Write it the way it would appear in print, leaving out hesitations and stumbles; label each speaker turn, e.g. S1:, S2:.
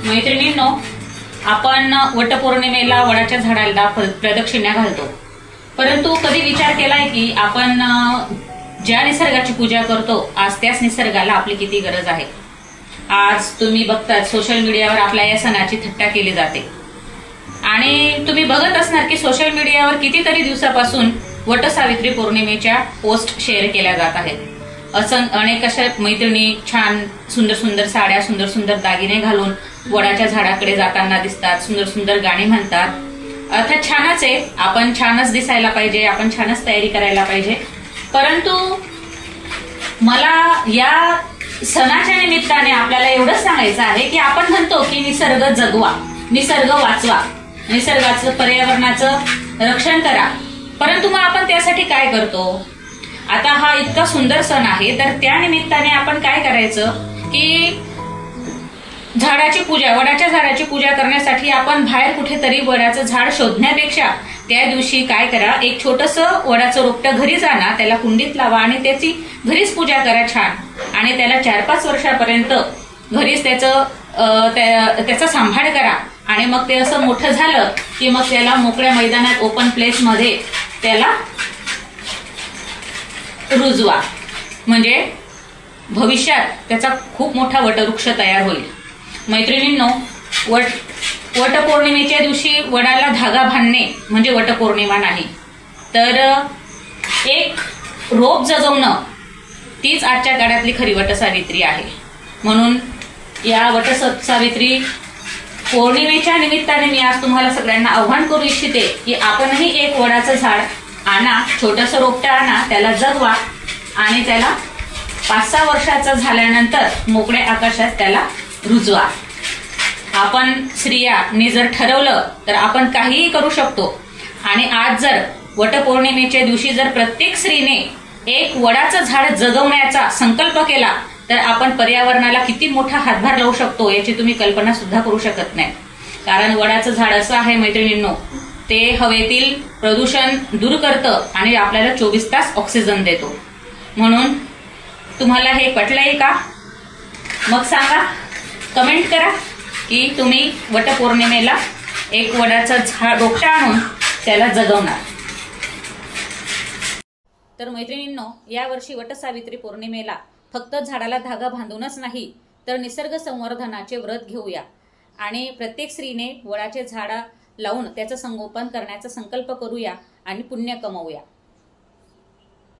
S1: मैत्रिणींनो, आपण वटपौर्णिमेला वडाच्या झाडाला प्रदक्षिणा घालतो, परंतु कधी विचार केलाय की आपण ज्या निसर्गाची पूजा करतो आज त्याच निसर्गाला आपली किती गरज आहे। आज तुम्ही बघतात सोशल मीडियावर आपल्या या सणाची थट्टा केली जाते आणि तुम्ही बघत असणार की सोशल मीडियावर कितीतरी दिवसापासून वटसावित्री पौर्णिमेच्या पोस्ट शेअर केल्या जात आहेत। अनेक अशा मैत्रिणी छान सुंदर सुंदर साड्या, सुंदर सुंदर दागिने घालून वडाच्या झाडाकडे जाताना दिसतात, सुंदर सुंदर गाणी म्हणतात। अर्थात छानच आहे, आपण छानच दिसायला पाहिजे, आपण छानच तयारी करायला पाहिजे, परंतु मला या सणाच्या निमित्ताने आपल्याला एवढंच सांगायचं आहे की आपण म्हणतो की निसर्ग जगवा, निसर्ग वाचवा, निसर्गाचं पर्यावरणाचं रक्षण करा, परंतु मग आपण त्यासाठी काय करतो? आता हा इतका सुंदर सण आहे तर त्या निमित्ताने आपण काय करायचं की झाडाची पूजा, वडाच्या झाडाची पूजा करण्यासाठी आपण बाहेर कुठेतरी वडाचं झाड शोधण्यापेक्षा त्या दिवशी काय करा, एक छोटंसं वडाचं रोपटं घरी आणा, त्याला कुंडीत लावा आणि त्याची घरीच पूजा करा छान, आणि त्याला 4-5 वर्षापर्यंत घरीच त्याचा सांभाळ करा, आणि मग ते असं मोठं झालं की मग त्याला मोकळ्या मैदानात ओपन प्लेस मध्ये त्याला रुजवा, म्हणजे भविष्यात त्याचा खूप मोठा वटवृक्ष तयार होईल। मैत्रिणींनो, वटपौर्णिमेच्या दिवशी वडाला धागा बांधणे म्हणजे वटपौर्णिमा नाही, तर एक रोप जगवणं तीच आजच्या काळातली खरी वटसावित्री आहे। म्हणून या वटसावित्री पौर्णिमेच्या निमित्ताने मी आज तुम्हाला सगळ्यांना आव्हान करू इच्छिते की आपणही एक वडाचं झाड आणा, छोटंसं रोपटं आणा, त्याला जगवा आणि त्याला 5-6 वर्षाचा झाल्यानंतर मोकळ्या आकाशात त्याला रुजवा। आपण स्त्रियांनी जर ठरवलं तर आपण काहीही करू शकतो, आणि आज जर वटपौर्णिमेच्या दिवशी जर प्रत्येक स्त्रीने एक वडाचं झाड जगवण्याचा संकल्प केला तर आपण पर्यावरणाला किती मोठा हातभार लावू शकतो याची तुम्ही कल्पना सुद्धा करू शकत नाही। कारण वडाचं झाड असं आहे मैत्रिणींनो, ते हवेतील प्रदूषण दूर करतं आणि आपल्याला 24 तास ऑक्सिजन देतो। म्हणून तुम्हाला हे पटलंय का? मग सांगा, कमेंट करा की तुम्ही वटपौर्णिमेला एक वडाचं झाड रोपटं आणून त्याला जगवणार। तर मैत्रिणींनो, यावर्षी वटसावित्री पौर्णिमेला फक्त झाडाला धागा बांधूनच नाही तर निसर्ग संवर्धनाचे व्रत घेऊया आणि प्रत्येक स्त्रीने वडाचे झाड लावून त्याचं संगोपन करण्याचा संकल्प करूया आणि पुण्य कमवूया।